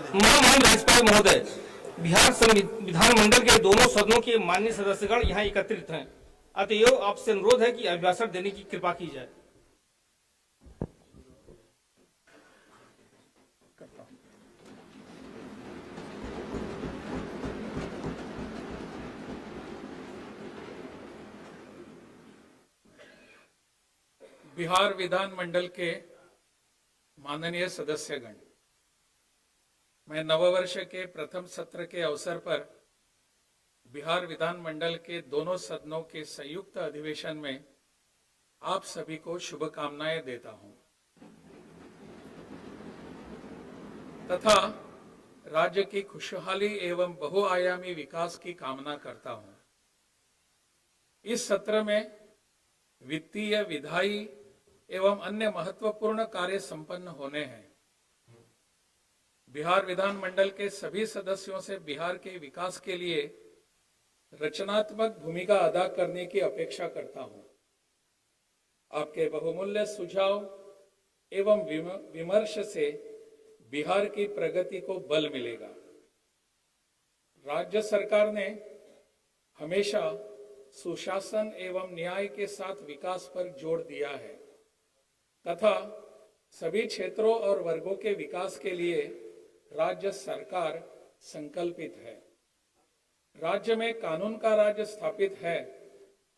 महामहिम राज्यपाल महोदय, बिहार संविधान मंडल के दोनों सदनों के माननीय सदस्यगण यहाँ एकत्रित हैं, अतएव आपसे अनुरोध है कि अभिभाषण देने की कृपा की जाए। बिहार विधान मंडल के माननीय सदस्यगण, मैं नववर्ष के प्रथम सत्र के अवसर पर बिहार विधान मंडल के दोनों सदनों के संयुक्त अधिवेशन में आप सभी को शुभकामनाएं देता हूं तथा राज्य की खुशहाली एवं बहुआयामी विकास की कामना करता हूं। इस सत्र में वित्तीय, विधायी एवं अन्य महत्वपूर्ण कार्य संपन्न होने हैं। बिहार विधान मंडल के सभी सदस्यों से बिहार के विकास के लिए रचनात्मक भूमिका अदा करने की अपेक्षा करता हूं। आपके बहुमूल्य सुझाव एवं विमर्श से बिहार की प्रगति को बल मिलेगा। राज्य सरकार ने हमेशा सुशासन एवं न्याय के साथ विकास पर जोर दिया है तथा सभी क्षेत्रों और वर्गों के विकास के लिए राज्य सरकार संकल्पित है। राज्य में कानून का राज स्थापित है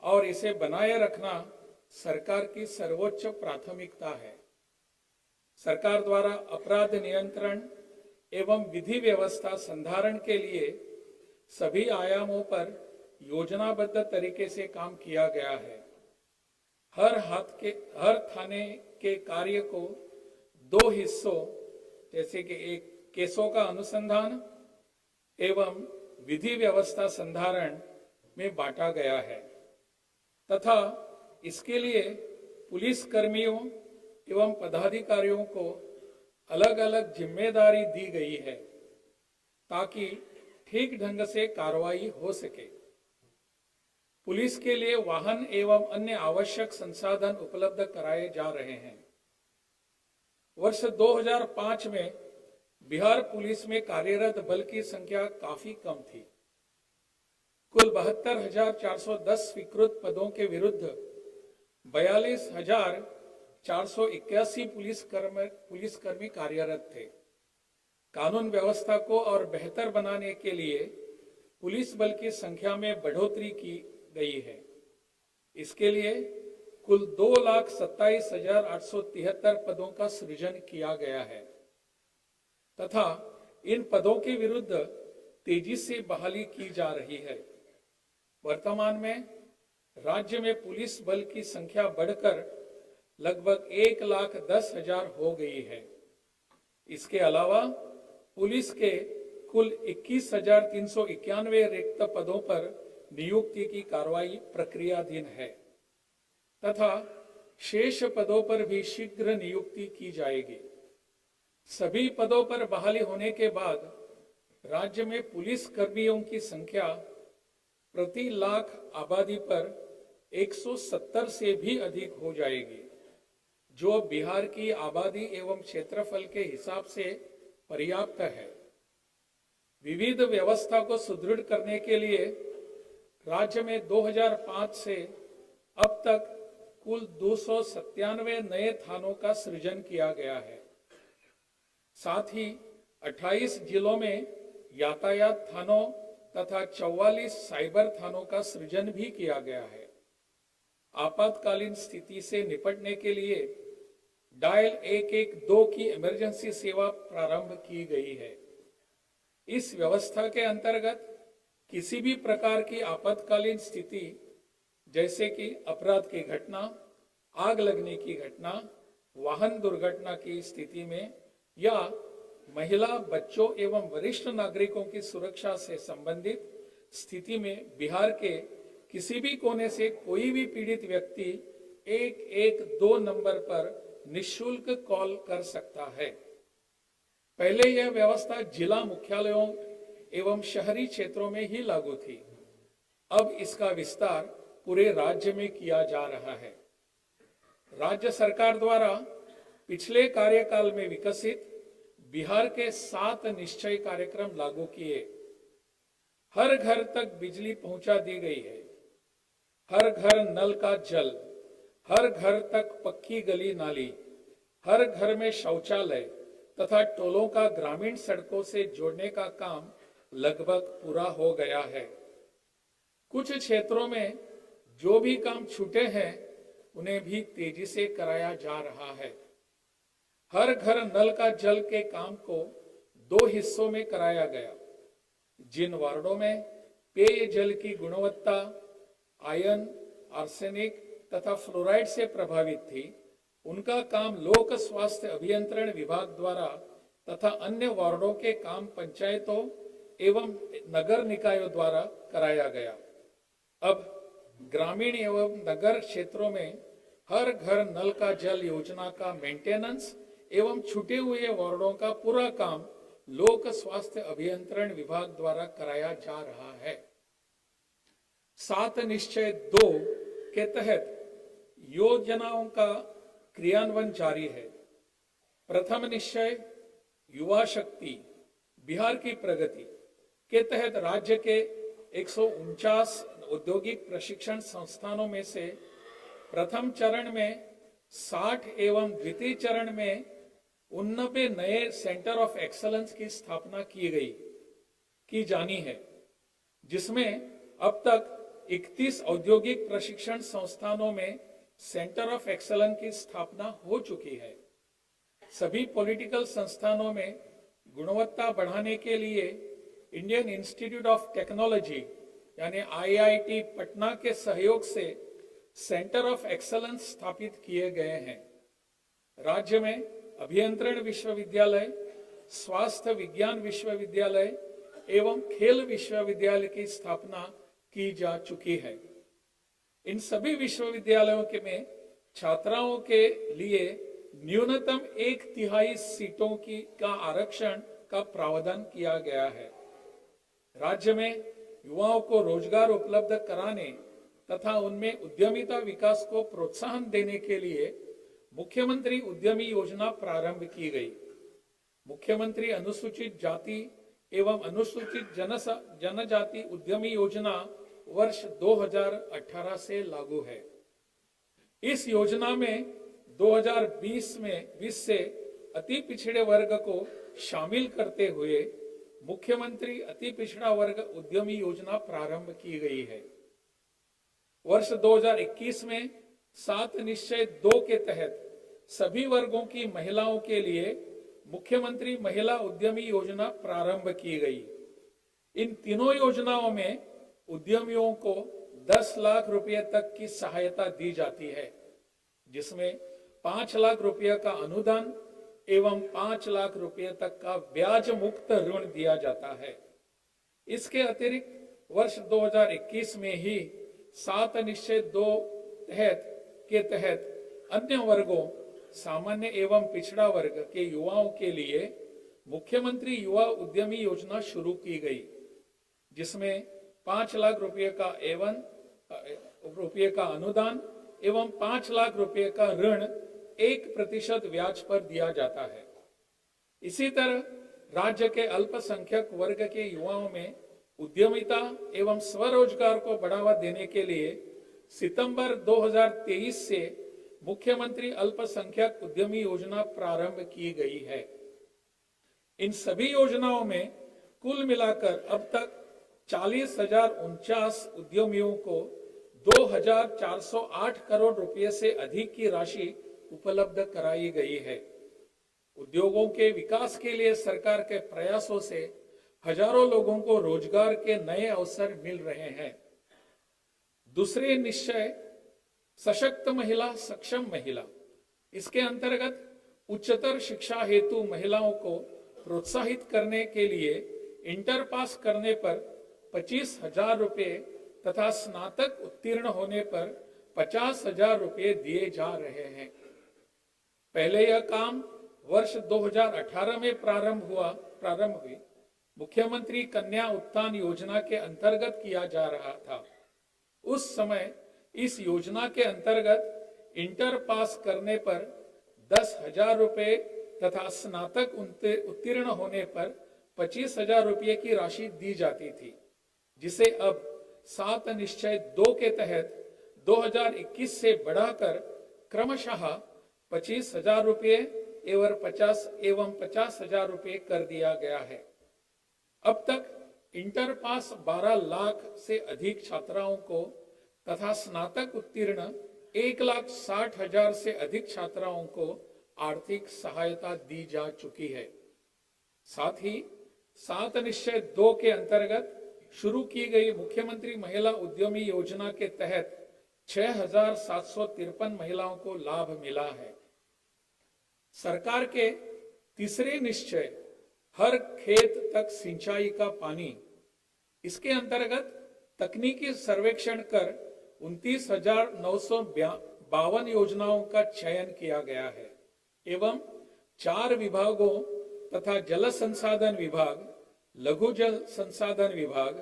और इसे बनाए रखना सरकार की सर्वोच्च प्राथमिकता है। सरकार द्वारा अपराध नियंत्रण एवं विधि व्यवस्था संधारण के लिए सभी आयामों पर योजनाबद्ध तरीके से काम किया गया है। हर थाने के कार्य को दो हिस्सों जैसे कि एक केसों का अनुसंधान एवं विधि व्यवस्था संधारण में बांटा गया है तथा इसके लिए पुलिस कर्मियों एवं पदाधिकारियों को अलग अलग जिम्मेदारी दी गई है ताकि ठीक ढंग से कार्रवाई हो सके। पुलिस के लिए वाहन एवं अन्य आवश्यक संसाधन उपलब्ध कराए जा रहे हैं। वर्ष 2005 में बिहार पुलिस में कार्यरत बल की संख्या काफी कम थी। कुल 72,410 स्वीकृत पदों के विरुद्ध 42,481 पुलिसकर्मी कार्यरत थे। कानून व्यवस्था को और बेहतर बनाने के लिए पुलिस बल की संख्या में बढ़ोतरी की गई है। इसके लिए कुल 2,27,873 पदों का सृजन किया गया है तथा इन पदों के विरुद्ध तेजी से बहाली की जा रही है। वर्तमान में राज्य में पुलिस बल की संख्या बढ़कर लगभग 1,10,000 हो गई है। इसके अलावा पुलिस के कुल 21,391 रिक्त पदों पर नियुक्ति की कार्रवाई प्रक्रियाधीन है तथा शेष पदों पर भी शीघ्र नियुक्ति की जाएगी। सभी पदों पर बहाली होने के बाद राज्य में पुलिस कर्मियों की संख्या प्रति लाख आबादी पर 170 से भी अधिक हो जाएगी, जो बिहार की आबादी एवं क्षेत्रफल के हिसाब से पर्याप्त है। विविध व्यवस्था को सुदृढ़ करने के लिए राज्य में 2005 से अब तक कुल 297 नए थानों का सृजन किया गया है। साथ ही 28 जिलों में यातायात थानों तथा 44 साइबर थानों का सृजन भी किया गया है। आपातकालीन स्थिति से निपटने के लिए डायल 112 की इमरजेंसी सेवा प्रारंभ की गई है। इस व्यवस्था के अंतर्गत किसी भी प्रकार की आपातकालीन स्थिति जैसे कि अपराध की घटना, आग लगने की घटना, वाहन दुर्घटना की स्थिति में या महिला, बच्चों एवं वरिष्ठ नागरिकों की सुरक्षा से संबंधित स्थिति में बिहार के किसी भी कोने से कोई भी पीड़ित व्यक्ति 112 नंबर पर निःशुल्क कॉल कर सकता है। पहले यह व्यवस्था जिला मुख्यालयों एवं शहरी क्षेत्रों में ही लागू थी। अब इसका विस्तार पूरे राज्य में किया जा रहा है। राज्य सरकार द्वारा पिछले कार्यकाल में विकसित बिहार के 7 निश्चय कार्यक्रम लागू किए। हर घर तक बिजली पहुंचा दी गई है। हर घर नल का जल, हर घर तक पक्की गली नाली, हर घर में शौचालय तथा टोलों का ग्रामीण सड़कों से जोड़ने का काम लगभग पूरा हो गया है। कुछ क्षेत्रों में जो भी काम छूटे हैं उन्हें भी तेजी से कराया जा रहा है। हर घर नल का जल के काम को 2 हिस्सों में कराया गया। जिन वार्डों में पेयजल की गुणवत्ता आयरन, आर्सेनिक तथा फ्लोराइड से प्रभावित थी, उनका काम लोक स्वास्थ्य अभियंत्रण विभाग द्वारा तथा अन्य वार्डों के काम पंचायतों एवं नगर निकायों द्वारा कराया गया। अब ग्रामीण एवं नगर क्षेत्रों में हर घर नल का जल योजना का मेंटेनेंस एवं छूटे हुए वार्डों का पूरा काम लोक स्वास्थ्य अभियंत्रण विभाग द्वारा कराया जा रहा है। 7 निश्चय 2 के तहत योजनाओं का क्रियान्वयन जारी है। प्रथम निश्चय युवा शक्ति बिहार की प्रगति के तहत राज्य के 149 औद्योगिक प्रशिक्षण संस्थानों में से प्रथम चरण में 60 एवं द्वितीय चरण में 89 नए सेंटर ऑफ एक्सलेंस की स्थापना की जानी है, जिसमें अब तक 31 औद्योगिक प्रशिक्षण संस्थानों में सेंटर ऑफ एक्सलेंस की स्थापना हो चुकी है। सभी पॉलिटिकल संस्थानों में गुणवत्ता बढ़ाने के लिए इंडियन इंस्टीट्यूट ऑफ टेक्नोलॉजी यानी IIT पटना के सहयोग से सेंटर ऑफ एक्सलेंस स्थापित किए गए हैं। राज्य में अभियंत्रण विश्वविद्यालय, स्वास्थ्य विज्ञान विश्वविद्यालय एवं खेल विश्वविद्यालय की स्थापना की जा चुकी है। इन सभी विश्वविद्यालयों के में छात्राओं के लिए न्यूनतम 1/3 सीटों का आरक्षण का प्रावधान किया गया है। राज्य में युवाओं को रोजगार उपलब्ध कराने तथा उनमें उद्यमिता विकास को प्रोत्साहन देने के लिए मुख्यमंत्री उद्यमी योजना प्रारंभ की गई। मुख्यमंत्री अनुसूचित जाति एवं अनुसूचित जनजाति उद्यमी योजना वर्ष 2018 से लागू है। इस योजना में 2020 से अति पिछड़े वर्ग को शामिल करते हुए मुख्यमंत्री अति पिछड़ा वर्ग उद्यमी योजना प्रारंभ की गई है। वर्ष 2021 में 7 निश्चय 2 के तहत सभी वर्गों की महिलाओं के लिए मुख्यमंत्री महिला उद्यमी योजना प्रारंभ की गई। इन तीनों योजनाओं में उद्यमियों को 10 लाख रुपए तक की सहायता दी जाती है, जिसमें 5 लाख रुपए का अनुदान एवं 5 लाख रुपए तक का ब्याज मुक्त ऋण दिया जाता है। इसके अतिरिक्त वर्ष 2021 में ही 7 निश्चय 2 के तहत अन्य वर्गों सामान्य एवं पिछड़ा वर्ग के युवाओं के लिए मुख्यमंत्री युवा उद्यमी योजना शुरू की गई, जिसमें 5 लाख रुपए का अनुदान एवं 5 लाख रुपए का ऋण 1% ब्याज पर दिया जाता है। इसी तरह राज्य के अल्पसंख्यक वर्ग के युवाओं में उद्यमिता एवं स्वरोजगार को बढ़ावा देने के लिए सितंबर 2023 से मुख्यमंत्री अल्पसंख्यक उद्यमी योजना प्रारंभ की गई है। इन सभी योजनाओं में कुल मिलाकर अब तक 40,049 उद्यमियों को 2,408 करोड़ रुपए से अधिक की राशि उपलब्ध कराई गई है। उद्योगों के विकास के लिए सरकार के प्रयासों से हजारों लोगों को रोजगार के नए अवसर मिल रहे हैं। दूसरे निश्चय सशक्त महिला सक्षम महिला, इसके अंतर्गत उच्चतर शिक्षा हेतु महिलाओं को प्रोत्साहित करने के लिए इंटर पास करने पर 25,000 रुपए तथा स्नातक उत्तीर्ण होने पर 50,000 रुपए दिए जा रहे हैं। पहले यह काम वर्ष 2018 में प्रारंभ हुई मुख्यमंत्री कन्या उत्थान योजना के अंतर्गत किया जा रहा था। उस समय इस योजना के अंतर्गत इंटर पास करने पर 10,000 रुपए तथा स्नातक उत्तीर्ण होने पर 25,000 रुपये की राशि दी जाती थी, जिसे अब 7 निश्चय 2 के तहत 2021 से बढ़ाकर क्रमशः 25,000 रुपये एवं 50,000 रुपये कर दिया गया है। अब तक इंटर पास 12 लाख से अधिक छात्राओं को तथा स्नातक उत्तीर्ण 1,60,000 से अधिक छात्राओं को आर्थिक सहायता दी जा चुकी है। साथ ही 7 निश्चय 2 के अंतर्गत शुरू की गई मुख्यमंत्री महिला उद्यमी योजना के तहत 6,753 महिलाओं को लाभ मिला है। सरकार के तीसरे निश्चय हर खेत तक सिंचाई का पानी, इसके अंतर्गत तकनीकी सर्वेक्षण कर 29,952 योजनाओं का चयन किया गया है एवं 4 विभागों तथा जल संसाधन विभाग, लघु जल संसाधन विभाग,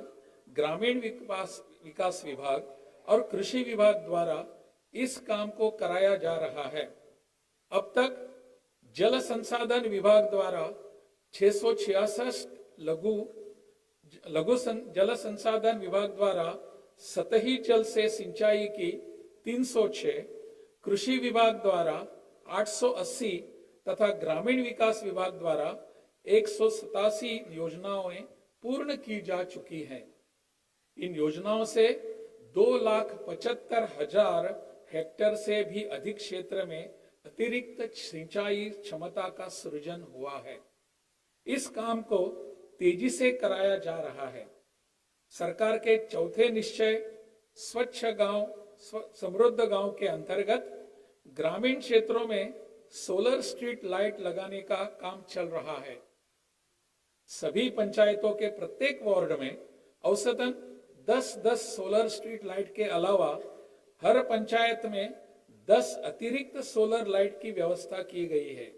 ग्रामीण विकास विभाग और कृषि विभाग द्वारा इस काम को कराया जा रहा है। अब तक जल संसाधन विभाग द्वारा 666, लघु जल संसाधन विभाग द्वारा सतही जल से सिंचाई की 306, कृषि विभाग द्वारा 880 तथा ग्रामीण विकास विभाग द्वारा 187 योजनाएं पूर्ण की जा चुकी हैं। इन योजनाओं से 2,75,000 हेक्टेयर से भी अधिक क्षेत्र में अतिरिक्त सिंचाई क्षमता का सृजन हुआ है। इस काम को तेजी से कराया जा रहा है। सरकार के चौथे निश्चय स्वच्छ गांव समृद्ध गांव के अंतर्गत ग्रामीण क्षेत्रों में सोलर स्ट्रीट लाइट लगाने का काम चल रहा है। सभी पंचायतों के प्रत्येक वार्ड में औसतन 10-10 सोलर स्ट्रीट लाइट के अलावा हर पंचायत में 10 अतिरिक्त सोलर लाइट की व्यवस्था की गई है,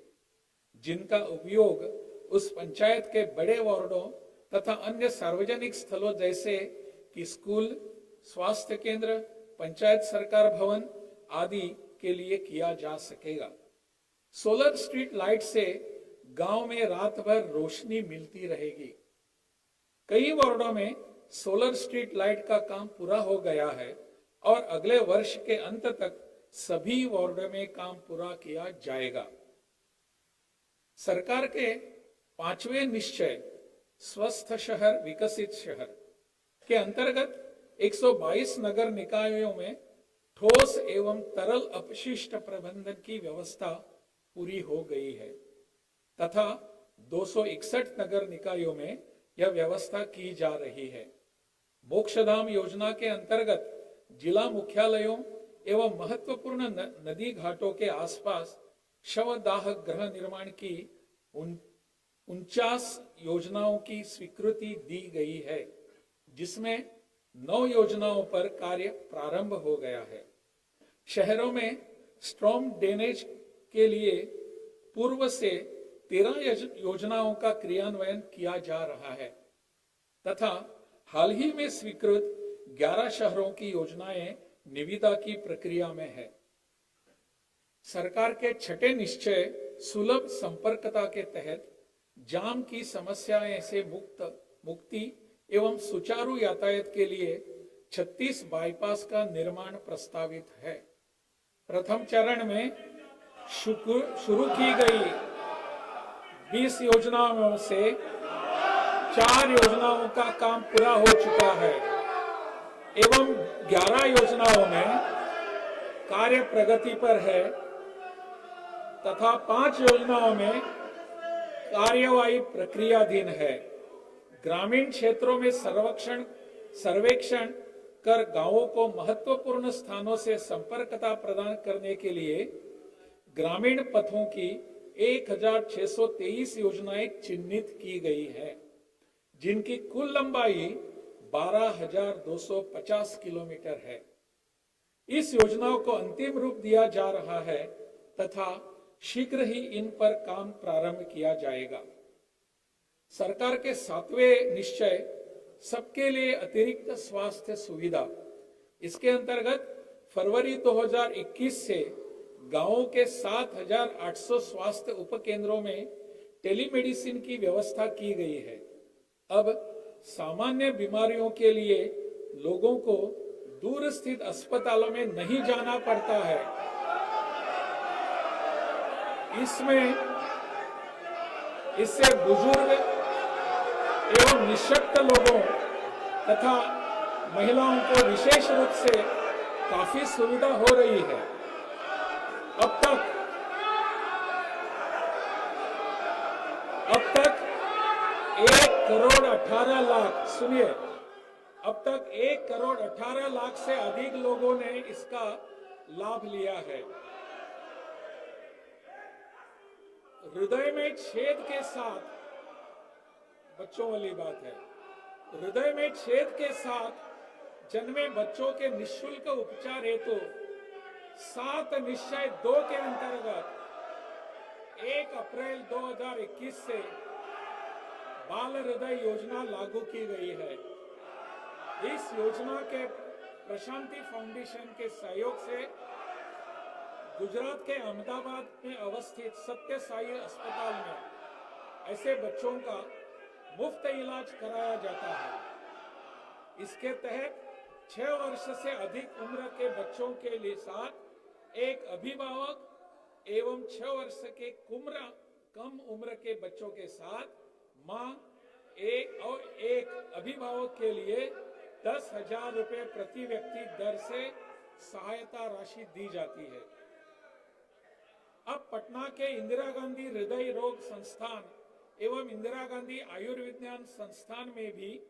जिनका उपयोग उस पंचायत के बड़े वार्डों तथा अन्य सार्वजनिक स्थलों जैसे कि स्कूल, स्वास्थ्य केंद्र, पंचायत सरकार भवन आदि के लिए किया जा सकेगा। सोलर स्ट्रीट लाइट से गांव में रात भर रोशनी मिलती रहेगी। कई वार्डों में सोलर स्ट्रीट लाइट का काम पूरा हो गया है और अगले वर्ष के अंत तक सभी वार्डों में काम पूरा किया जाएगा। सरकार के 5वें निश्चय स्वस्थ शहर विकसित शहर के अंतर्गत 122 नगर निकायों में ठोस एवं तरल अपशिष्ट प्रबंधन की व्यवस्था पूरी हो गई है तथा 261 नगर निकायों में यह व्यवस्था की जा रही है। मोक्षधाम योजना के अंतर्गत जिला मुख्यालयों एवं महत्वपूर्ण नदी घाटों के आसपास शवदाह गृह निर्माण की 49 योजनाओं की स्वीकृति दी गई है, जिसमें 9 योजनाओं पर कार्य प्रारंभ हो गया है। शहरों में स्ट्रॉम ड्रेनेज के लिए पूर्व से 13 योजनाओं का क्रियान्वयन किया जा रहा है तथा हाल ही में स्वीकृत 11 शहरों की योजनाएं निविदा की प्रक्रिया में है। सरकार के छठे निश्चय सुलभ संपर्कता के तहत जाम की समस्याएं से मुक्ति एवं सुचारू यातायात के लिए 36 बाईपास का निर्माण प्रस्तावित है। प्रथम चरण में शुरू की गई 20 योजनाओं से 4 योजनाओं का काम पूरा हो चुका है एवं 11 योजनाओं में कार्य प्रगति पर है तथा 5 योजनाओं में कार्यवाही प्रक्रियाधीन है। ग्रामीण क्षेत्रों में सर्वेक्षण कर गांवों को महत्वपूर्ण स्थानों से संपर्कता प्रदान करने के लिए ग्रामीण पथों की 1,623 योजनाएं चिन्हित की गई है, जिनकी कुल लंबाई 12,250 किलोमीटर है। इस योजनाओं को अंतिम रूप दिया जा रहा है तथा शीघ्र ही इन पर काम प्रारंभ किया जाएगा। सरकार के 7वें निश्चय सबके लिए अतिरिक्त स्वास्थ्य सुविधा, इसके अंतर्गत फरवरी 2021 से गांवों के 7,800 स्वास्थ्य उपकेंद्रों में टेलीमेडिसिन की व्यवस्था की गई है। अब सामान्य बीमारियों के लिए लोगों को दूर स्थित अस्पतालों में नहीं जाना पड़ता है। इससे बुजुर्ग एवं निःशक्त लोगों तथा महिलाओं को विशेष रूप से काफी सुविधा हो रही है। अब तक 1,18,00,000 सुनिए, अब तक 1,18,00,000 से अधिक लोगों ने इसका लाभ लिया है। हृदय में छेद के साथ, बच्चों वाली बात है, हृदय में छेद के साथ जन्मे बच्चों के निःशुल्क उपचार हेतु 7 निश्चय 2 के अंतर्गत 1 अप्रैल 2021 से बाल हृदय योजना लागू की गई है। इस योजना के प्रशांति फाउंडेशन के सहयोग से गुजरात के अहमदाबाद में अवस्थित सत्य साई अस्पताल में ऐसे बच्चों का मुफ्त इलाज कराया जाता है। इसके तहत 6 वर्ष से अधिक उम्र के बच्चों के लिए साथ एक अभिभावक एवं 6 वर्ष के कम उम्र के बच्चों के साथ मां एक अभिभावक के लिए 10,000 रुपए प्रति व्यक्ति दर से सहायता राशि दी जाती है। अब पटना के इंदिरा गांधी हृदय रोग संस्थान एवं इंदिरा गांधी आयुर्विज्ञान संस्थान में भी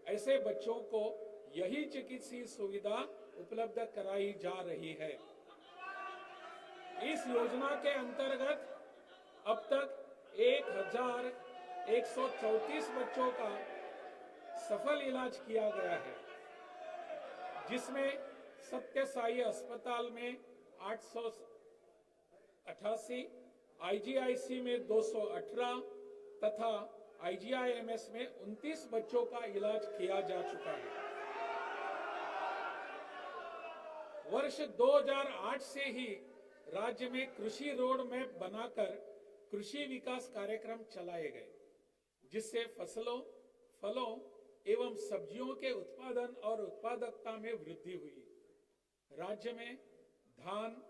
ऐसे बच्चों को यही चिकित्सीय सुविधा उपलब्ध कराई जा रही है। इस योजना के अंतर्गत अब तक 1,134 बच्चों का सफल इलाज किया गया है, जिसमें सत्य साई अस्पताल में 888, आईजीआईसी में 218 तथा आईजीआईएमएस में 29 बच्चों का इलाज किया जा चुका है। वर्ष 2008 से ही राज्य में कृषि रोड मैप बनाकर कृषि विकास कार्यक्रम चलाए गए, जिससे फसलों, फलों एवं सब्जियों के उत्पादन और उत्पादकता में वृद्धि हुई। राज्य में धान,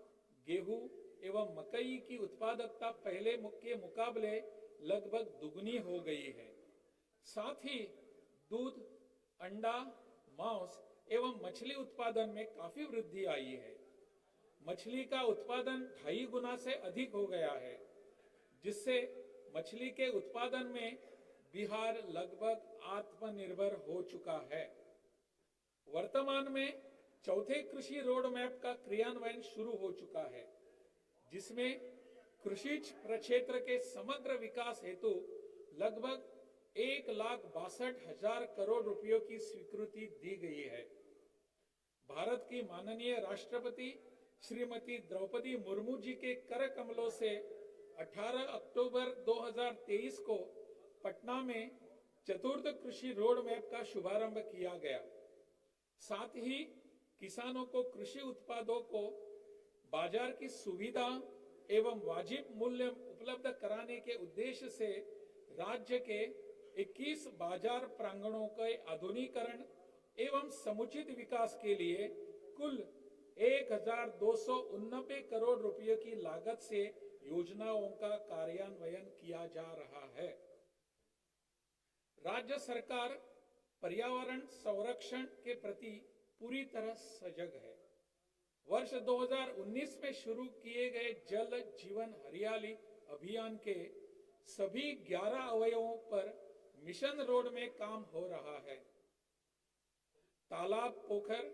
गेहूं एवं मकई की उत्पादकता पहले के मुकाबले लगभग दुगनी हो गई है। साथ ही दूध, अंडा, मांस एवं मछली उत्पादन में काफी वृद्धि आई है। मछली का उत्पादन 2.5 गुना से अधिक हो गया है, जिससे मछली के उत्पादन में बिहार लगभग आत्मनिर्भर हो चुका है। वर्तमान में चौथे कृषि रोड मैप का क्रियान्वयन शुरू हो चुका है, जिसमें कृषि प्रक्षेत्र के समग्र विकास हेतु लगभग 1,62,000 करोड़ रुपयों की स्वीकृति दी गई है। भारत की माननीय राष्ट्रपति श्रीमती द्रौपदी मुर्मू जी के कर कमलों से 18 अक्टूबर 2023 को पटना में चतुर्थ कृषि रोड मैप का शुभारंभ किया गया। साथ ही किसानों को कृषि उत्पादों को बाजार की सुविधा एवं वाजिब मूल्य उपलब्ध कराने के उद्देश्य से राज्य के 21 बाजार प्रांगणों के आधुनिकीकरण एवं समुचित विकास के लिए कुल 1,289 करोड़ रुपयों की लागत से योजनाओं का कार्यान्वयन किया जा रहा है। राज्य सरकार पर्यावरण संरक्षण के प्रति पूरी तरह सजग है। वर्ष 2019 में शुरू किए गए जल जीवन हरियाली अभियान के सभी 11 अवयवों पर मिशन रोड में काम हो रहा है। तालाब, पोखर,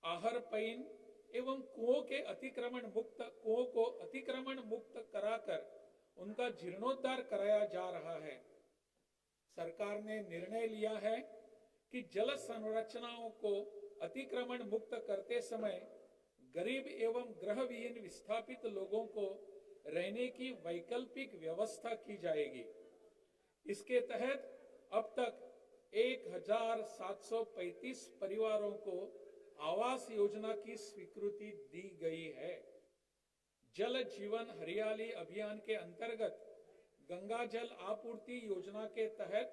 आहर पईन एवं कुओं को अतिक्रमण मुक्त कराकर उनका जीर्णोद्धार कराया जा रहा है। सरकार ने निर्णय लिया है कि जल संरचनाओं को अतिक्रमण मुक्त करते समय गरीब एवं गृहविहीन विस्थापित लोगों को रहने की वैकल्पिक व्यवस्था की जाएगी। इसके तहत अब तक 1,735 परिवारों को आवास योजना की स्वीकृति दी गई है। जल जीवन हरियाली अभियान के अंतर्गत गंगा जल आपूर्ति योजना के तहत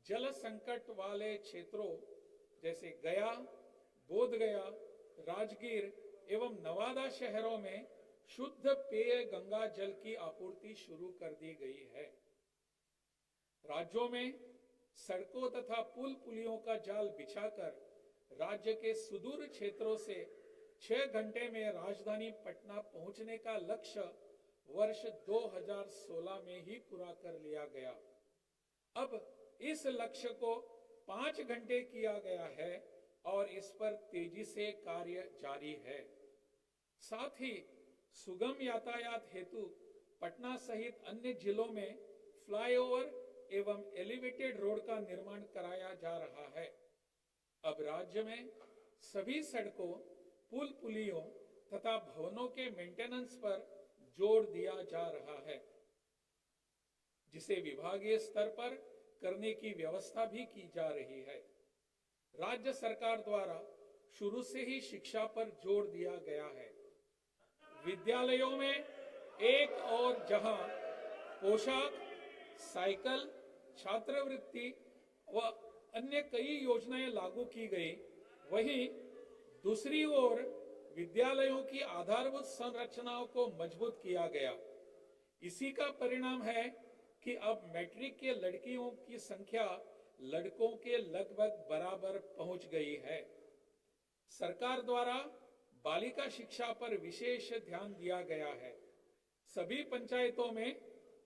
जल संकट वाले क्षेत्रों जैसे गया, बोधगया, राजगीर एवं नवादा शहरों में शुद्ध पेय गंगा जल की आपूर्ति शुरू कर दी गई है। राज्यों में सड़कों तथा पुल पुलियों का जाल बिछाकर राज्य के सुदूर क्षेत्रों से 6 घंटे में राजधानी पटना पहुंचने का लक्ष्य वर्ष 2016 में ही पूरा कर लिया गया। अब इस लक्ष्य को 5 घंटे किया गया है और इस पर तेजी से कार्य जारी है। साथ ही सुगम यातायात हेतु पटना सहित अन्य जिलों में फ्लाईओवर एवं एलिवेटेड रोड का निर्माण कराया जा रहा है। अब राज्य में सभी सड़कों, पुल पुलियों तथा भवनों के मेंटेनेंस पर जोर दिया जा रहा है, जिसे विभागीय स्तर पर करने की व्यवस्था भी की जा रही है। राज्य सरकार द्वारा शुरू से ही शिक्षा पर जोर दिया गया है। विद्यालयों में एक और जहां पोशाक, साइकिल, छात्रवृत्ति व अन्य कई योजनाएं लागू की गई, वहीं दूसरी ओर विद्यालयों की आधारभूत संरचनाओं को मजबूत किया गया। इसी का परिणाम है कि अब मैट्रिक के लड़कियों की संख्या लड़कों के लगभग बराबर पहुंच गई है। सरकार द्वारा बालिका शिक्षा पर विशेष ध्यान दिया गया है। सभी पंचायतों में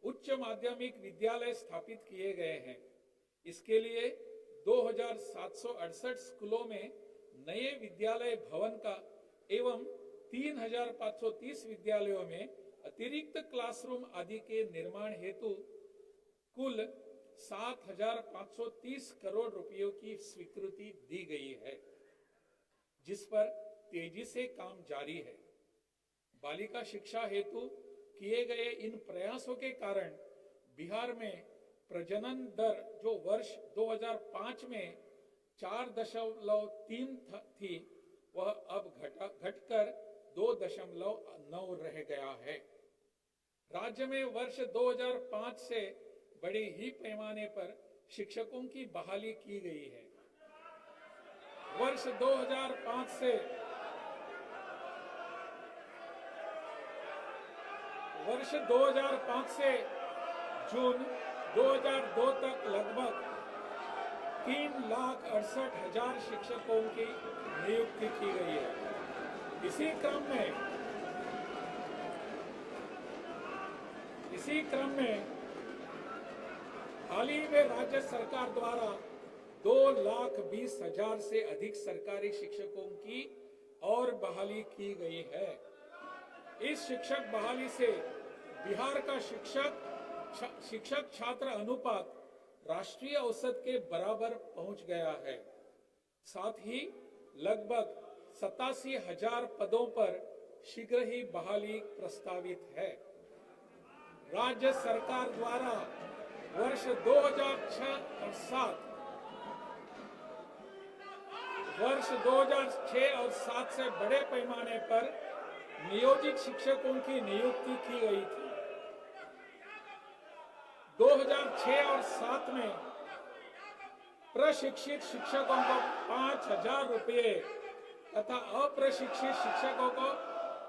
उच्च माध्यमिक विद्यालय स्थापित किए गए हैं। इसके लिए 2768 स्कूलों में नए विद्यालय भवन का एवं 3530 विद्यालयों में अतिरिक्त क्लासरूम आदि के निर्माण हेतु कुल 7530 करोड़ रुपयों की स्वीकृति दी गई है, जिस पर तेजी से काम जारी है। बालिका शिक्षा हेतु किए गए इन प्रयासों के कारण बिहार में प्रजनन दर जो वर्ष 2005 में 4.3 थी, वह अब घटकर 2.9 रह गया है। राज्य में वर्ष 2005 से बड़े ही पैमाने पर शिक्षकों की बहाली की गई है। वर्ष 2005 से जून 2002 तक लगभग 3,68,000 शिक्षकों की नियुक्ति की गई है। इसी क्रम में हाल ही में राज्य सरकार द्वारा 2,20,000 से अधिक सरकारी शिक्षकों की और बहाली की गई है। इस शिक्षक बहाली से बिहार का शिक्षक छात्र अनुपात राष्ट्रीय औसत के बराबर पहुंच गया है। साथ ही लगभग 87,000 पदों पर शीघ्र ही बहाली प्रस्तावित है। राज्य सरकार द्वारा वर्ष 2006 और 7 से बड़े पैमाने पर नियोजित शिक्षकों की नियुक्ति की गई थी। 2006 और 7 में प्रशिक्षित शिक्षकों को 5,000 रुपये तथा अप्रशिक्षित शिक्षकों को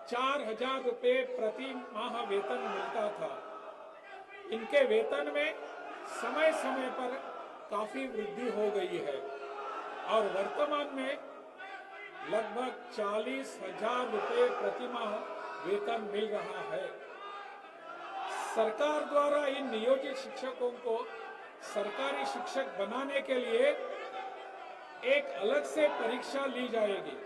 4,000 रुपये प्रति माह वेतन मिलता था। इनके वेतन में समय समय पर काफी वृद्धि हो गई है और वर्तमान में लगभग 40,000 रुपये प्रति माह वेतन मिल रहा है। सरकार द्वारा इन नियोजित शिक्षकों को सरकारी शिक्षक बनाने के लिए एक अलग से परीक्षा ली जाएगी,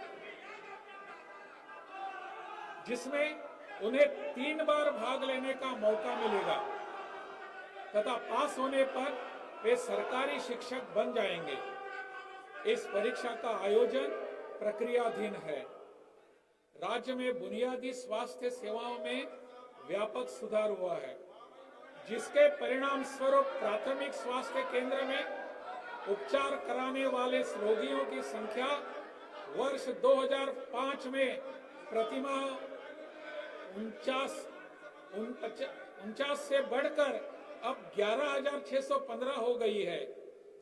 जिसमें उन्हें 3 बार भाग लेने का मौका मिलेगा तथा पास होने पर वे सरकारी शिक्षक बन जाएंगे। इस परीक्षा का आयोजन प्रक्रियाधीन है। राज्य में बुनियादी स्वास्थ्य सेवाओं में व्यापक सुधार हुआ है, जिसके परिणाम स्वरूप प्राथमिक स्वास्थ्य केंद्र में उपचार कराने वाले रोगियों की संख्या वर्ष 2005 में प्रतिमाह 49 से बढ़कर अब 11,615 हो गई है।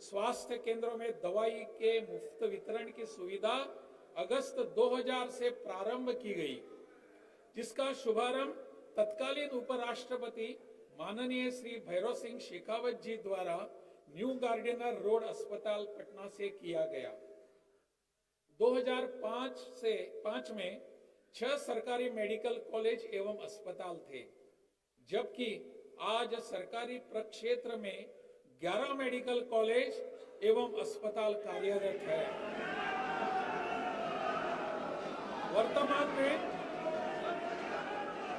स्वास्थ्य केंद्रों में दवाई के मुफ्त वितरण की सुविधा अगस्त 2000 से प्रारंभ की गई, जिसका शुभारंभ तत्कालीन उपराष्ट्रपति माननीय श्री भैरव सिंह शेखावत जी द्वारा न्यू गार्डिनर रोड अस्पताल पटना से किया गया। 2005 में 6 सरकारी मेडिकल कॉलेज एवं अस्पताल थे, जबकि आज सरकारी प्रक्षेत्र में 11 मेडिकल कॉलेज एवं अस्पताल कार्यरत है। वर्तमान में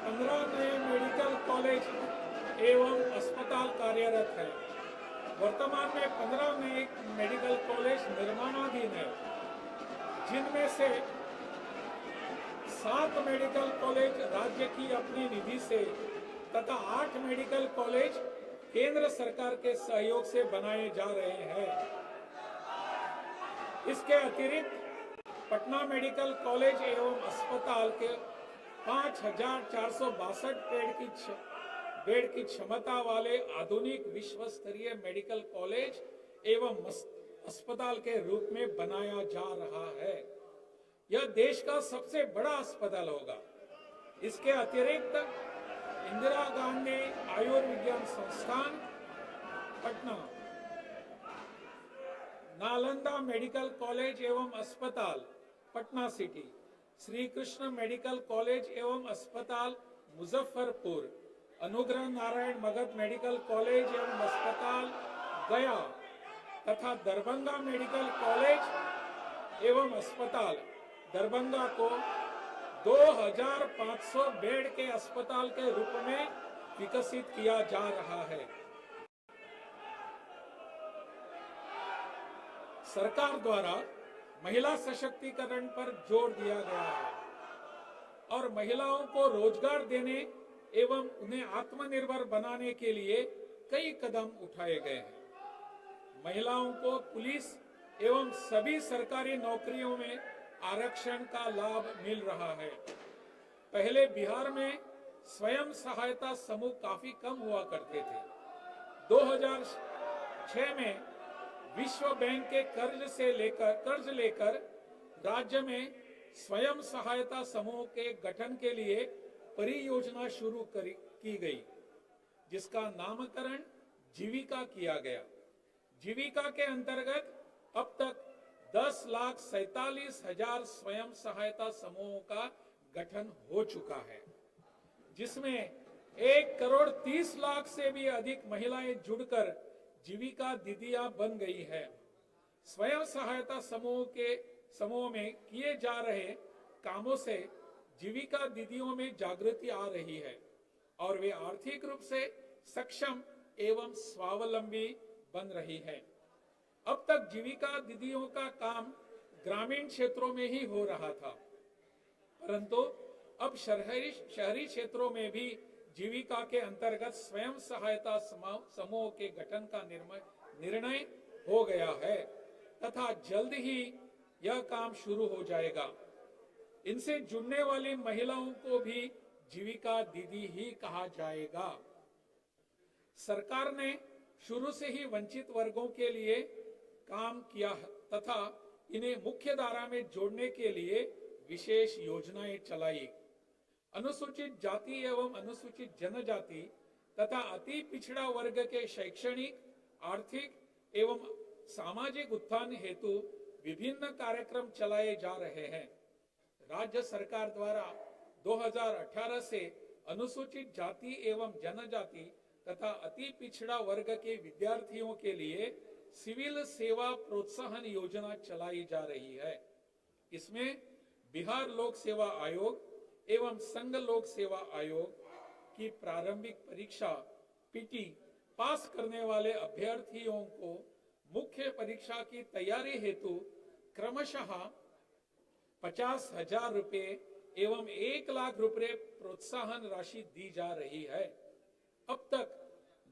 15 नए मेडिकल कॉलेज एवं अस्पताल कार्यरत है। वर्तमान में 15 नए मेडिकल कॉलेज निर्माणाधीन है, जिनमें से 7 मेडिकल कॉलेज राज्य की अपनी निधि से तथा 8 मेडिकल कॉलेज केंद्र सरकार के सहयोग से बनाए जा रहे हैं। इसके अतिरिक्त पटना मेडिकल कॉलेज एवं अस्पताल के 5,462 बेड की क्षमता वाले आधुनिक विश्व स्तरीय मेडिकल कॉलेज एवं अस्पताल के रूप में बनाया जा रहा है। यह देश का सबसे बड़ा अस्पताल होगा। इसके अतिरिक्त इंदिरा गांधी आयुर्विज्ञान संस्थान पटना, नालंदा मेडिकल कॉलेज एवं अस्पताल Patna city, Shri Krishna medical college एवं अस्पताल मुजफ्फरपुर, अनुग्रह नारायण मगध मेडिकल कॉलेज एवं अस्पताल गया तथा दरभंगा मेडिकल कॉलेज एवं अस्पताल दरभंगा को 2,500 बेड के अस्पताल के रूप में विकसित किया जा रहा है। सरकार द्वारा महिला सशक्तिकरण पर जोर दिया गया है और महिलाओं को रोजगार देने एवं उन्हें आत्मनिर्भर बनाने के लिए कई कदम उठाए गए हैं। महिलाओं को पुलिस एवं सभी सरकारी नौकरियों में आरक्षण का लाभ मिल रहा है। पहले बिहार में स्वयं सहायता समूह काफी कम हुआ करते थे। 2006 में विश्व बैंक के कर्ज लेकर राज्य में स्वयं सहायता समूह के गठन के लिए परियोजना शुरू की गई, जिसका नामकरण जीविका किया गया। जीविका के अंतर्गत अब तक 10,47,000 स्वयं सहायता समूहों का गठन हो चुका है, जिसमें 1,30,00,000 से भी अधिक महिलाएं जुड़कर जीविका दीदियां बन गई है। स्वयं सहायता समूह में किए जा रहे कामों से जीविका दीदियों में जागृति आ रही है और वे आर्थिक रूप से सक्षम एवं स्वावलंबी बन रही है। अब तक जीविका दीदियों का काम ग्रामीण क्षेत्रों में ही हो रहा था, परंतु अब शहरी क्षेत्रों में भी जीविका के अंतर्गत स्वयं सहायता समूह के गठन का निर्णय हो गया है तथा जल्द ही यह काम शुरू हो जाएगा। इनसे जुड़ने वाली महिलाओं को भी जीविका दीदी ही कहा जाएगा। सरकार ने शुरू से ही वंचित वर्गों के लिए काम किया तथा इन्हें मुख्य धारा में जोड़ने के लिए विशेष योजनाएं चलाई। अनुसूचित जाति एवं अनुसूचित जनजाति तथा अति पिछड़ा वर्ग के शैक्षणिक, आर्थिक एवं सामाजिक उत्थान हेतु विभिन्न कार्यक्रम चलाए जा रहे हैं। राज्य सरकार द्वारा 2018 से अनुसूचित जाति एवं जनजाति तथा अति पिछड़ा वर्ग के विद्यार्थियों के लिए सिविल सेवा प्रोत्साहन योजना चलाई जा रही है। इसमें बिहार लोक सेवा आयोग एवं संघ लोक सेवा आयोग की प्रारंभिक परीक्षा पीटी पास करने वाले अभ्यर्थियों को मुख्य परीक्षा की तैयारी हेतु क्रमशः 50,000 रुपए एवं 1,00,000 रुपए प्रोत्साहन राशि दी जा रही है। अब तक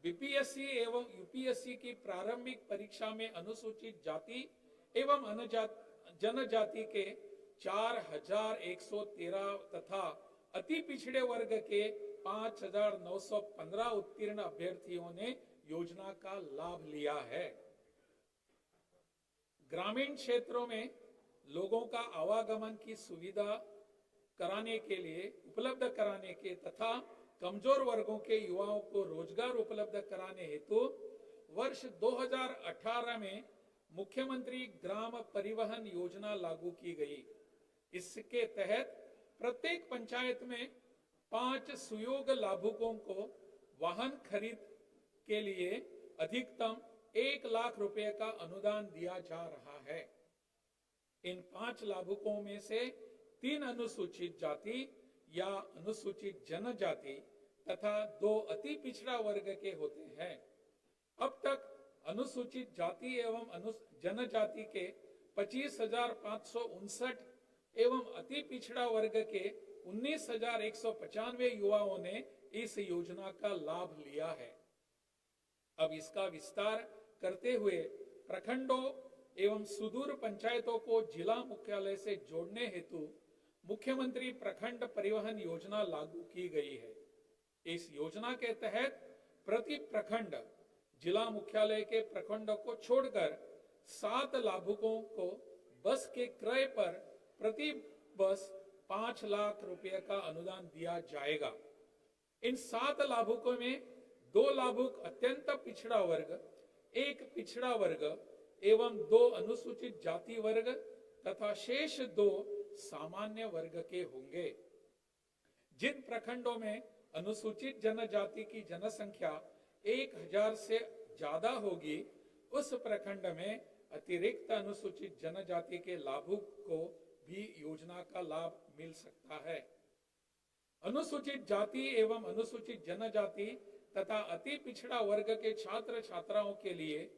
बीपीएससी एवं यूपीएससी की प्रारंभिक परीक्षा में अनुसूचित जाति एवं जनजाति के 4,113 तथा अति पिछड़े वर्ग के 5,915 उत्तीर्ण अभ्यर्थियों ने योजना का लाभ लिया है। ग्रामीण क्षेत्रों में लोगों का आवागमन की सुविधा कराने के लिए उपलब्ध कराने के तथा कमजोर वर्गों के युवाओं को रोजगार उपलब्ध कराने हेतु वर्ष 2018 में मुख्यमंत्री ग्राम परिवहन योजना लागू की गई। इसके तहत प्रत्येक पंचायत में 5 सुयोग्य लाभुकों को वाहन खरीद के लिए अधिकतम 1 लाख रुपए का अनुदान दिया जा रहा है। इन 5 लाभुकों में से 3 अनुसूचित जाति या अनुसूचित जनजाति तथा 2 अति पिछड़ा वर्ग के होते हैं। अब तक अनुसूचित जाति एवं जनजाति के 25,559 एवं अति पिछड़ा वर्ग के 19,195 युवाओं ने इस योजना का लाभ लिया है। अब इसका विस्तार करते हुए प्रखंडों एवं सुदूर पंचायतों को जिला मुख्यालय से जोड़ने हेतु मुख्यमंत्री प्रखंड परिवहन योजना लागू की गई है। इस योजना के तहत प्रति प्रखंड जिला मुख्यालय के प्रखंडों को छोड़कर 7 लाभुकों को बस के क्रय पर प्रति बस 5 लाख रुपए का अनुदान दिया जाएगा। इन 7 लाभुकों में 2 लाभुक अत्यंत पिछड़ा वर्ग, 1 पिछड़ा वर्ग एवं 2 अनुसूचित जाति वर्ग तथा शेष 2 सामान्य वर्ग के होंगे। जिन प्रखंडों में अनुसूचित जनजाति की जनसंख्या 1,000 से ज्यादा होगी, उस प्रखंड में अतिरिक्त अनुसूचित जनजाति के लाभुक को भी योजना का लाभ मिल सकता है। अनुसूचित जाति एवं अनुसूचित जनजाति तथा अति पिछड़ा वर्ग के छात्र छात्राओं के लिए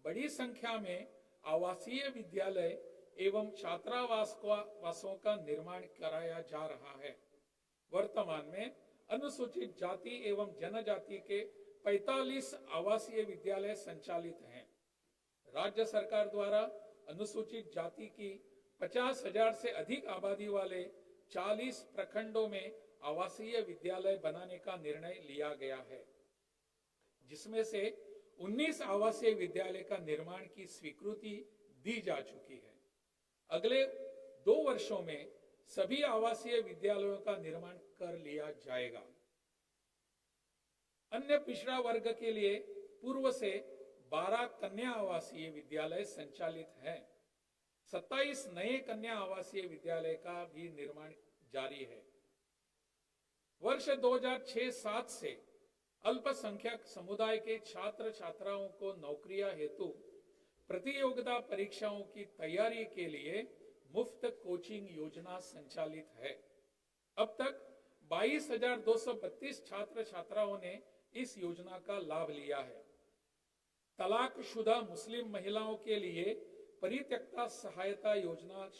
बड़ी संख्या में आवासीय विद्यालय एवं छात्रावासों का निर्माण कराया जा रहा है। वर्तमान में अनुसूचित जाति एवं जनजाति के 45 आवासीय विद्यालय संचालित हैं। राज्य सरकार द्वारा अनुसूचित जाति की 50,000 से अधिक आबादी वाले 40 प्रखंडों में आवासीय विद्यालय बनाने का निर्णय लिया गया है, जिसमें से 19 आवासीय विद्यालय का निर्माण की स्वीकृति दी जा चुकी है। अगले 2 वर्षों में सभी आवासीय विद्यालयों का निर्माण कर लिया जाएगा। अन्य पिछड़ा वर्ग के लिए पूर्व से 12 कन्या आवासीय विद्यालय संचालित हैं। 27 नए कन्या आवासीय विद्यालय का भी निर्माण जारी है। वर्ष 2006-07 से अल्पसंख्यक समुदाय के छात्र छात्राओं को नौकरियां हेतु प्रतियोगिता परीक्षाओं की तैयारी के लिए मुफ्त कोचिंग योजना संचालित है। अब तक 22,232 छात्र छात्राओं ने इस योजना का लाभ लिया है। तलाकशुदा मुस्लिम महिलाओं के लिए परित्यक्ता सहायता योजना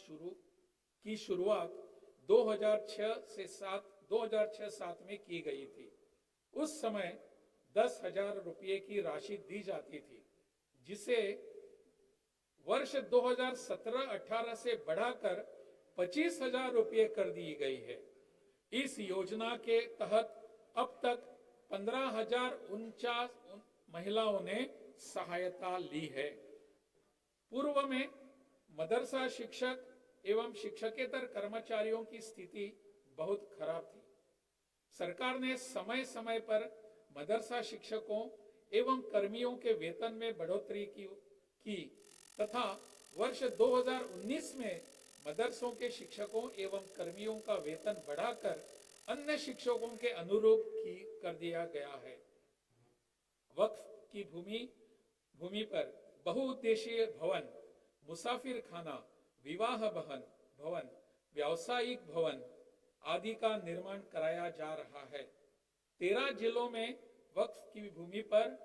की शुरुआत 2006-07 में की गई थी। उस समय 10,000 रुपये की राशि दी जाती थी, जिसे वर्ष 2017-18 से बढ़ाकर 25,000 रुपये कर दी गई है। इस योजना के तहत अब तक 15,049 महिलाओं ने सहायता ली है। पूर्व में मदरसा शिक्षक एवं शिक्षकेतर कर्मचारियों की स्थिति बहुत खराब थी। सरकार ने समय समय पर मदरसा शिक्षकों एवं कर्मियों के वेतन में बढ़ोतरी की तथा वर्ष 2019 में मदरसों के शिक्षकों एवं कर्मियों का वेतन बढ़ाकर अन्य शिक्षकों के अनुरूप कर दिया गया है। वक्फ की भूमि पर बहुउद्देशीय भवन, मुसाफिर खाना, विवाह भवन, व्यावसायिक भवन आदि का निर्माण कराया जा रहा है। 13 जिलों में वक्फ की भूमि पर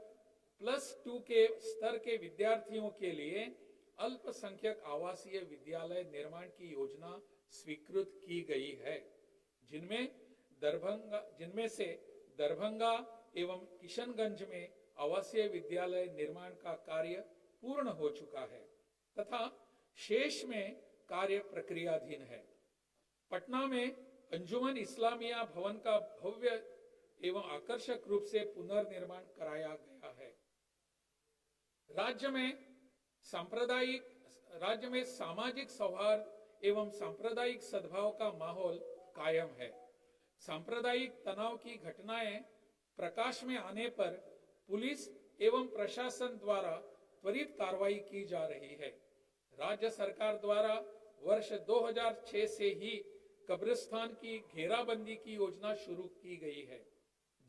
+2 के स्तर के विद्यार्थियों के लिए अल्पसंख्यक आवासीय विद्यालय निर्माण की योजना स्वीकृत की गई है, जिनमें से दरभंगा एवं किशनगंज में आवासीय विद्यालय निर्माण का कार्य पूर्ण हो चुका है तथा शेष में कार्य प्रक्रियाधीन है। पटना में अंजुमन इस्लामिया भवन का भव्य एवं आकर्षक रूप से पुनर्निर्माण कराया गया है। राज्य में सामाजिक सौहार्द एवं सांप्रदायिक सद्भाव का माहौल कायम है। सांप्रदायिक तनाव की घटनाएं प्रकाश में आने पर पुलिस एवं प्रशासन द्वारा त्वरित कार्रवाई की जा रही है। राज्य सरकार द्वारा वर्ष 2006 से ही कब्रिस्तान की घेराबंदी की योजना शुरू की गई है,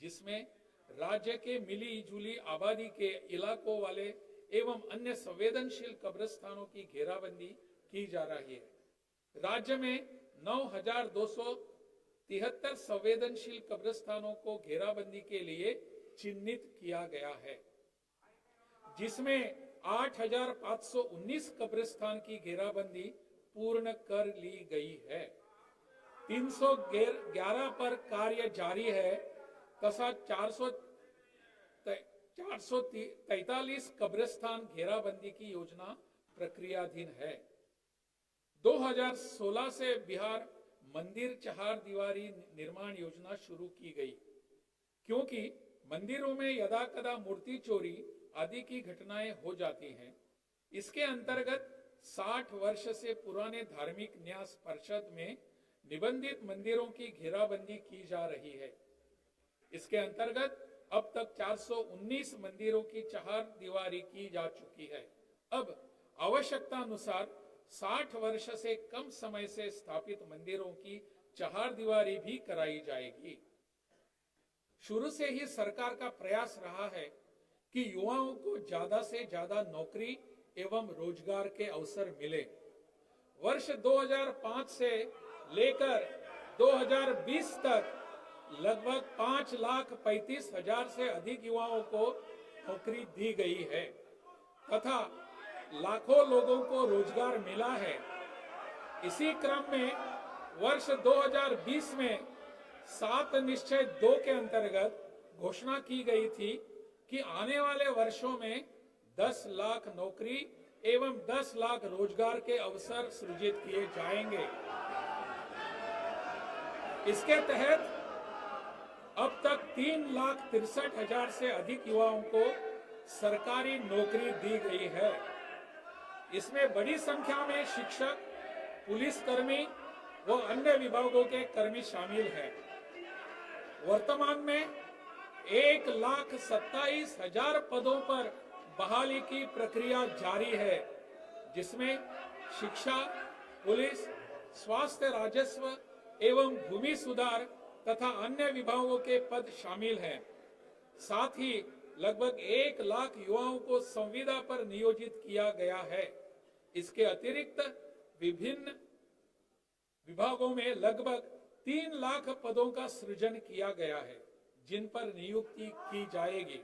जिसमें राज्य के मिली जुली आबादी के इलाकों वाले एवं अन्य संवेदनशील कब्रिस्तानों की घेराबंदी की जा रही है। राज्य में 9,273 संवेदनशील कब्रिस्तानों को घेराबंदी के लिए चिन्हित किया गया है, जिसमें 8,519 कब्रिस्तान की घेराबंदी पूर्ण कर ली गई है। 311 पर कार्य जारी है तथा 443 कब्रिस्तान घेराबंदी की योजना प्रक्रियाधीन है। 2016 से बिहार मंदिर चहार दीवारी निर्माण योजना शुरू की गई, क्योंकि मंदिरों में यदा कदा मूर्ति चोरी आदि की घटनाएं हो जाती हैं। इसके अंतर्गत 60 वर्ष से पुराने धार्मिक न्यास परिषद में निबंधित मंदिरों की घेराबंदी की जा रही है। इसके अंतर्गत अब तक 419 मंदिरों की चहार दीवारी की जा चुकी है। अब आवश्यकता अनुसार 60 वर्ष से कम समय से स्थापित मंदिरों की चहार दीवारी भी कराई जाएगी। शुरू से ही सरकार का प्रयास रहा है कि युवाओं को ज्यादा से ज्यादा नौकरी एवं रोजगार के अवसर मिले। वर्ष 2005 से लेकर 2020 तक लगभग 5,35,000 से अधिक युवाओं को नौकरी दी गई है तथा लाखों लोगों को रोजगार मिला है। इसी क्रम में वर्ष 2020 में 7 निश्चय 2 के अंतर्गत घोषणा की गई थी कि आने वाले वर्षों में 10 लाख नौकरी एवं 10 लाख रोजगार के अवसर सृजित किए जाएंगे। इसके तहत अब तक 3,63,000 से अधिक युवाओं को सरकारी नौकरी दी गई है। इसमें बड़ी संख्या में शिक्षक, पुलिसकर्मी व अन्य विभागों के कर्मी शामिल हैं। वर्तमान में 1,27,000 पदों पर बहाली की प्रक्रिया जारी है, जिसमें शिक्षा, पुलिस, स्वास्थ्य, राजस्व एवं भूमि सुधार तथा अन्य विभागों के पद शामिल हैं। साथ ही लगभग 1 लाख युवाओं को संविदा पर नियोजित किया गया है। इसके अतिरिक्त विभिन्न विभागों में लगभग 3 लाख पदों का सृजन किया गया है, जिन पर नियुक्ति की जाएगी।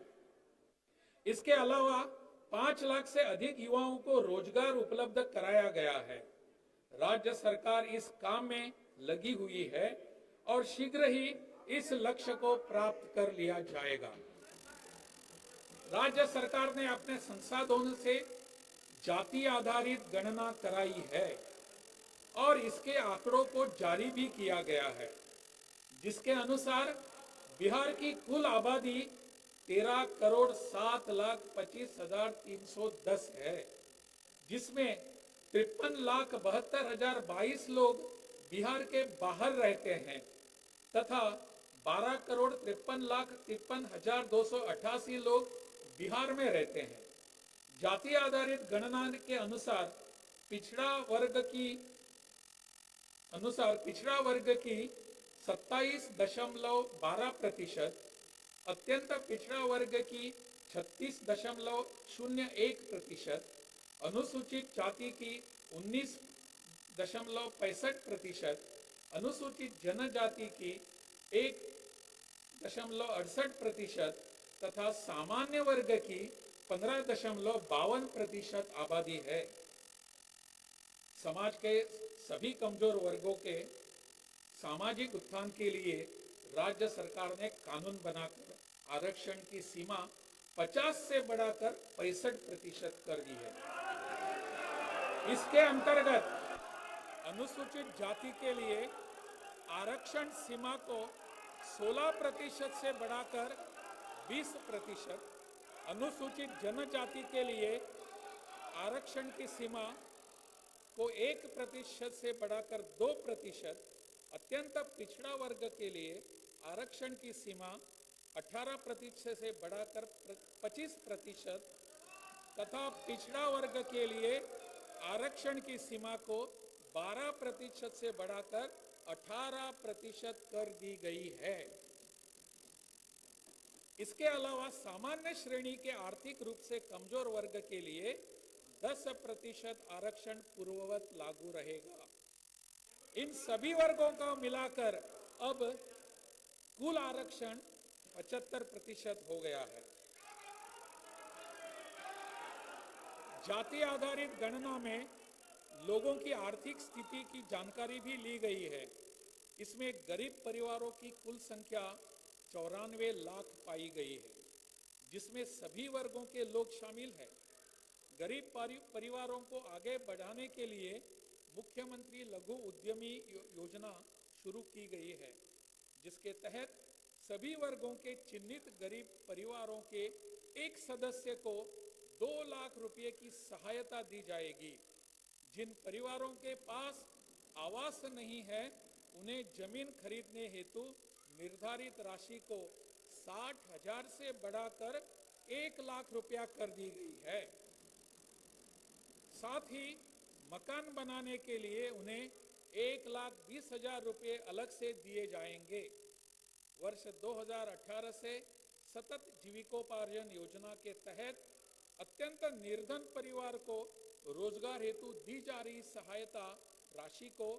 इसके अलावा 5 लाख से अधिक युवाओं को रोजगार उपलब्ध कराया गया है। राज्य सरकार इस काम में लगी हुई है और शीघ्र ही इस लक्ष्य को प्राप्त कर लिया जाएगा। राज्य सरकार ने अपने संसाधनों से जाति आधारित गणना कराई है और इसके आंकड़ों को जारी भी किया गया है, जिसके अनुसार बिहार की कुल आबादी 13,07,25,310 है, जिसमें 53,72,022 लोग बिहार के बाहर रहते हैं तथा 12,53,53,288 लोग बिहार में रहते हैं। जाति आधारित गणना के अनुसार पिछड़ा वर्ग की 27.12%, अत्यंत पिछड़ा वर्ग की 36.01%, अनुसूचित जाति की 19.65%, अनुसूचित जनजाति की 1.68% तथा सामान्य वर्ग की 15.52% आबादी है। समाज के सभी कमजोर वर्गों के सामाजिक उत्थान के लिए राज्य सरकार ने कानून बनाकर आरक्षण की सीमा 50 से बढ़ाकर 65% कर दी है। इसके अंतर्गत अनुसूचित जाति के लिए आरक्षण सीमा को 16% से बढ़ाकर 20%, अनुसूचित जनजाति के लिए आरक्षण की सीमा को 1% से बढ़ाकर 2%, अत्यंत पिछड़ा वर्ग के लिए आरक्षण की सीमा 18% से बढ़ाकर 25% तथा पिछड़ा वर्ग के लिए आरक्षण की सीमा को 12% से बढ़ाकर 18% कर दी गई है। इसके अलावा सामान्य श्रेणी के आर्थिक रूप से कमजोर वर्ग के लिए 10% आरक्षण पूर्ववत लागू रहेगा। इन सभी वर्गों का मिलाकर अब कुल आरक्षण 75% हो गया है। जाति आधारित गणना में लोगों की आर्थिक स्थिति की जानकारी भी ली गई है। इसमें गरीब परिवारों की कुल संख्या 94 लाख पाई गई है, जिसमें सभी वर्गों के लोग शामिल हैं। गरीब परिवारों को आगे बढ़ाने के लिए मुख्यमंत्री लघु उद्यमी योजना शुरू की गई है, जिसके तहत सभी वर्गों के चिन्हित गरीब परिवारों के एक सदस्य को 2 लाख रुपए की सहायता दी जाएगी। जिन परिवारों के पास आवास नहीं है, उन्हें जमीन खरीदने हेतु निर्धारित राशि को 60,000 से बढ़ाकर 1 लाख रुपया कर दी गई है। साथ ही मकान बनाने के लिए उन्हें 1,20,000 रुपये अलग से दिए जाएंगे। वर्ष 2018 से सतत जीविकोपार्जन योजना के तहत अत्यंत निर्धन परिवार को रोजगार हेतु दी जा रही सहायता राशि को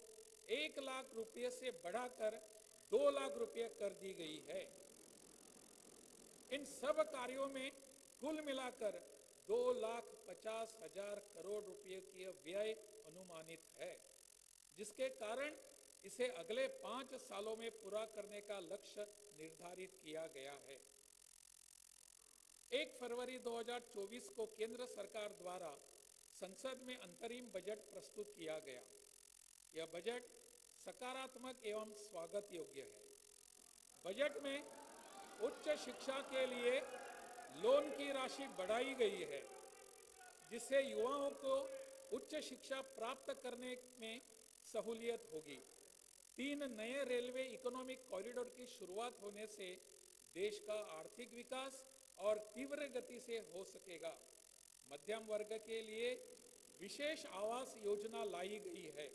1 लाख रुपये से बढ़ाकर 2 लाख रुपये कर दी गई है। इन सब कार्यों में कुल मिलाकर 2,50,000 करोड़ रुपये की व्यय अनुमानित है, जिसके कारण इसे अगले 5 सालों में पूरा करने का लक्ष्य निर्धारित किया गया है। 1 फरवरी 2024 को केंद्र सरकार द्वारा संसद में अंतरिम बजट प्रस्तुत किया गया। यह बजट सकारात्मक एवं स्वागत योग्य है। बजट में उच्च शिक्षा के लिए लोन की राशि बढ़ाई गई है, जिससे युवाओं को उच्च शिक्षा प्राप्त करने में सहूलियत होगी। 3 नए रेलवे इकोनॉमिक कॉरिडोर की शुरुआत होने से देश का आर्थिक विकास और तीव्र गति से हो सकेगा। मध्यम वर्ग के लिए विशेष आवास योजना लाई गई है,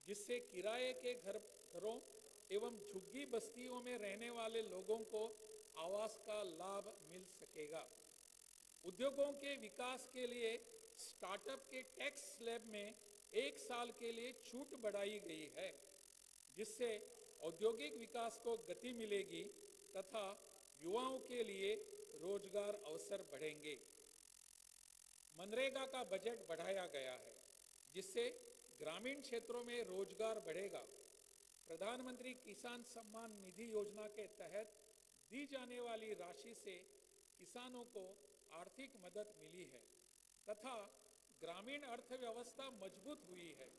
जिससे किराए के घरों एवं झुग्गी बस्तियों में रहने वाले लोगों को आवास का लाभ मिल सकेगा। उद्योगों के विकास के लिए स्टार्टअप के टैक्स स्लैब में 1 साल के लिए छूट बढ़ाई गई है, जिससे औद्योगिक विकास को गति मिलेगी तथा युवाओं के लिए रोजगार अवसर बढ़ेंगे। मनरेगा का बजट बढ़ाया गया है, जिससे ग्रामीण क्षेत्रों में रोजगार बढ़ेगा। प्रधानमंत्री किसान सम्मान निधि योजना के तहत दी जाने वाली राशि से किसानों को आर्थिक मदद मिली है तथा ग्रामीण अर्थव्यवस्था मजबूत हुई है।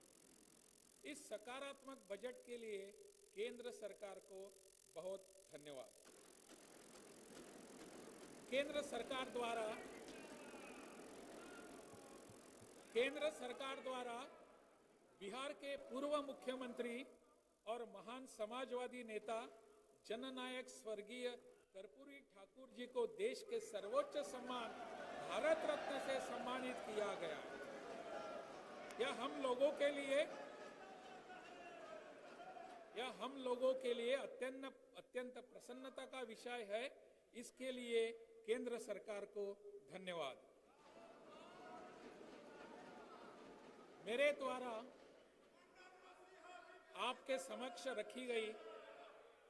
इस सकारात्मक बजट के लिए केंद्र सरकार को बहुत धन्यवाद। केंद्र सरकार द्वारा बिहार के पूर्व मुख्यमंत्री और महान समाजवादी नेता जननायक स्वर्गीय कर्पूरी ठाकुर जी को देश के सर्वोच्च सम्मान भारत रत्न से सम्मानित किया गया। यह हम लोगों के लिए अत्यंत प्रसन्नता का विषय है। इसके लिए केंद्र सरकार को धन्यवाद। मेरे द्वारा आपके समक्ष रखी गई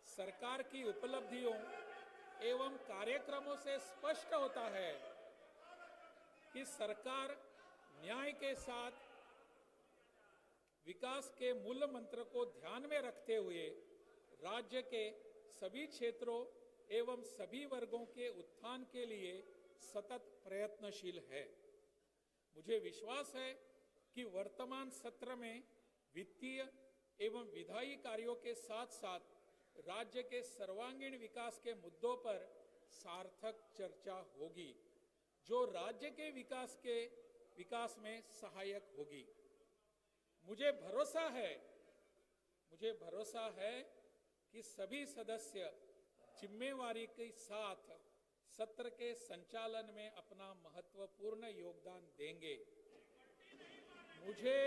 सरकार की उपलब्धियों एवं कार्यक्रमों से स्पष्ट होता है कि सरकार न्याय के साथ विकास के मूल मंत्र को ध्यान में रखते हुए राज्य के सभी क्षेत्रों एवं सभी वर्गों के उत्थान के लिए सतत प्रयत्नशील है। मुझे विश्वास है कि वर्तमान सत्र में वित्तीय एवं विधायी कार्यों के साथ साथ राज्य के सर्वांगीण विकास के मुद्दों पर सार्थक चर्चा होगी, जो राज्य के विकास में सहायक होगी। मुझे भरोसा है कि सभी सदस्य जिम्मेवारी के साथ सत्र के संचालन में अपना महत्वपूर्ण योगदान देंगे। मुझे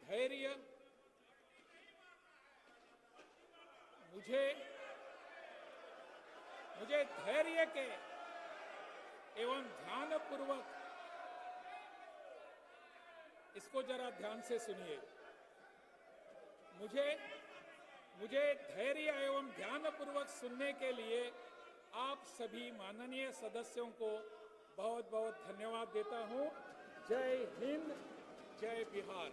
धैर्य के एवं ध्यानपूर्वक, इसको जरा ध्यान से सुनिए, मुझे धैर्य एवं ध्यानपूर्वक सुनने के लिए आप सभी माननीय सदस्यों को बहुत बहुत धन्यवाद देता हूं। जय हिंद, जय बिहार।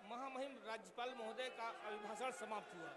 महामहिम राज्यपाल महोदय का अभिभाषण समाप्त हुआ।